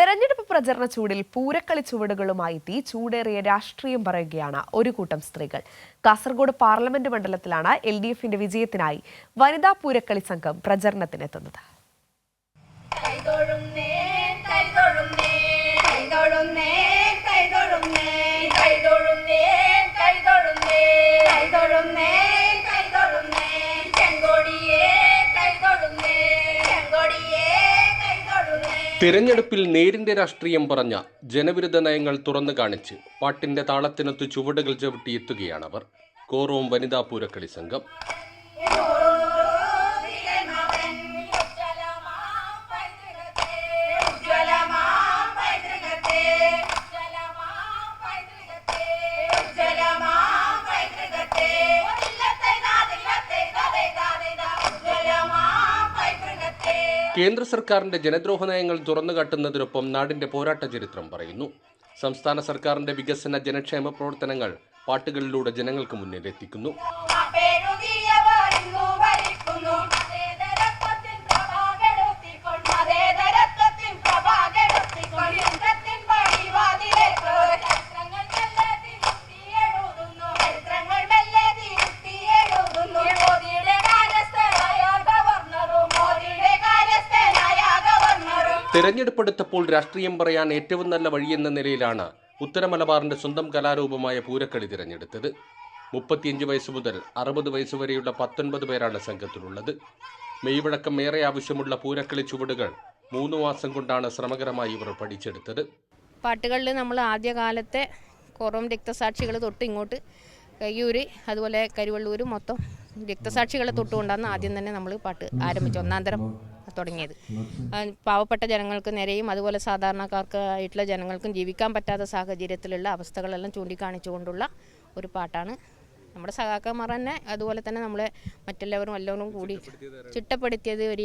തെരഞ്ഞെടുപ്പ് പ്രചരണ ചൂടിൽ പൂരക്കളി ചുവടുകളുമായി എത്തി ചൂടേറിയ രാഷ്ട്രീയം പറയുകയാണ് ഒരു കൂട്ടം സ്ത്രീകൾ. കാസർഗോഡ് പാർലമെന്റ് മണ്ഡലത്തിലാണ് LDFന്റെ വിജയത്തിനായി വനിതാ പൂരക്കളി സംഘം പ്രചരണത്തിനെത്തുന്നത്. തിരഞ്ഞെടുപ്പിൽ നേരിന്റെ രാഷ്ട്രീയം പറഞ്ഞ ജനവിരുദ്ധ നയങ്ങൾ തുറന്നു കാണിച്ച് പാട്ടിന്റെ താളത്തിനൊത്ത് ചുവടുകൾ ചവിട്ടിയെത്തുകയാണവർ. കോറോം വനിതാ പൂരക്കളി സംഘം. കേന്ദ്ര സർക്കാരിന്റെ ജനദ്രോഹ നയങ്ങൾ തുറന്നുകാട്ടുന്നതിനൊപ്പം നാടിന്റെ പോരാട്ട ചരിത്രം പറയുന്നു. സംസ്ഥാന സർക്കാരിന്റെ വികസന ജനക്ഷേമ പ്രവർത്തനങ്ങൾ പാട്ടുകളിലൂടെ ജനങ്ങൾക്ക് മുന്നിൽ എത്തിക്കുന്നു. തിരഞ്ഞെടുപ്പെടുത്തപ്പോൾ രാഷ്ട്രീയം പറയാൻ ഏറ്റവും നല്ല വഴിയെന്ന നിലയിലാണ് ഉത്തര മലബാറിന്റെ സ്വന്തം കലാരൂപമായ പൂരക്കളി തിരഞ്ഞെടുത്തത്. 35 വയസ്സ് മുതൽ 60 വയസ്സ് വരെയുള്ള 19 പേരാണ് സംഘത്തിലുള്ളത്. മെയ്വഴക്കം ഏറെ ആവശ്യമുള്ള പൂരക്കളി ചുവടുകൾ 3 മാസം കൊണ്ടാണ് ശ്രമകരമായി ഇവർ പഠിച്ചെടുത്തത്. പാട്ടുകളിൽ നമ്മൾ ആദ്യകാലത്തെ കോറോം രക്തസാക്ഷികൾ തൊട്ട് ഇങ്ങോട്ട് കയ്യൂര് അതുപോലെ കരുവള്ളൂർ മൊത്തം രക്തസാക്ഷികളെ തൊട്ടുകൊണ്ടാണ് ആദ്യം തന്നെ നമ്മൾ പാട്ട് ആരംഭിച്ചു ഒന്നാന്തരം തുടങ്ങിയത്. പാവപ്പെട്ട ജനങ്ങൾക്ക് നേരെയും അതുപോലെ സാധാരണക്കാർക്കായിട്ടുള്ള ജനങ്ങൾക്കും ജീവിക്കാൻ പറ്റാത്ത സാഹചര്യത്തിലുള്ള അവസ്ഥകളെല്ലാം ചൂണ്ടിക്കാണിച്ചുകൊണ്ടുള്ള ഒരു പാട്ടാണ്. നമ്മുടെ സഖാക്കന്മാർ തന്നെ അതുപോലെ തന്നെ നമ്മളെ മറ്റെല്ലാവരും എല്ലാവരും കൂടി ചിട്ടപ്പെടുത്തിയത് ഒരു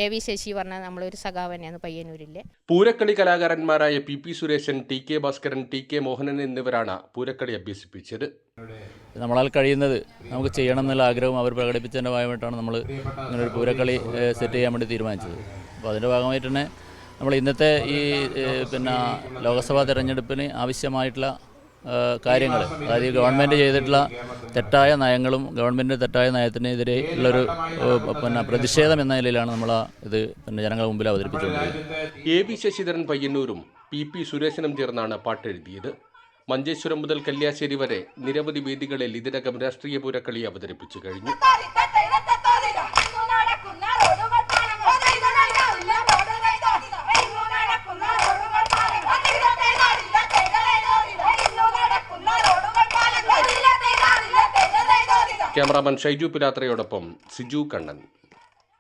AV ശശി പറഞ്ഞ നമ്മളൊരു സഖാവ് തന്നെയാണ് പയ്യന്നൂരിലെ. Poorakkali കലാകാരന്മാരായ PP Sureshan, TK Bhaskaran, TK Mohanan എന്നിവരാണ് പൂരക്കളി അഭ്യസിപ്പിച്ചത്. നമ്മളാൽ കഴിയുന്നത് നമുക്ക് ചെയ്യണം എന്നുള്ള ആഗ്രഹം അവർ പ്രകടിപ്പിച്ചതിൻ്റെ ഭാഗമായിട്ടാണ് നമ്മൾ ഇങ്ങനൊരു പൂരക്കളി സെറ്റ് ചെയ്യാൻ വേണ്ടി തീരുമാനിച്ചത്. അപ്പോൾ അതിൻ്റെ ഭാഗമായിട്ട് തന്നെ നമ്മൾ ഇന്നത്തെ ഈ ലോക്സഭാ തെരഞ്ഞെടുപ്പിന് ആവശ്യമായിട്ടുള്ള കാര്യങ്ങൾ, അതായത് ഗവൺമെൻറ് ചെയ്തിട്ടുള്ള തെറ്റായ നയങ്ങളും ഗവൺമെൻറ് തെറ്റായ നയത്തിനെതിരെ ഉള്ളൊരു പ്രതിഷേധം എന്ന നിലയിലാണ് നമ്മൾ ഇത് ജനങ്ങളുടെ മുമ്പിൽ അവതരിപ്പിച്ചുകൊണ്ടിരിക്കുന്നത്. AV ശശിധരൻ പയ്യന്നൂരും PP സുരേശനും ചേർന്നാണ് പാട്ടെഴുതിയത്. മഞ്ചേശ്വരം മുതൽ കല്യാശ്ശേരി വരെ നിരവധി വേദികളിൽ ഇതിനകം രാഷ്ട്രീയ പൂരക്കളി അവതരിപ്പിച്ചു കഴിഞ്ഞു. ക്യാമറാമാൻ ഷൈജു പിലാത്രയോടൊപ്പം സിജു കണ്ണൻ.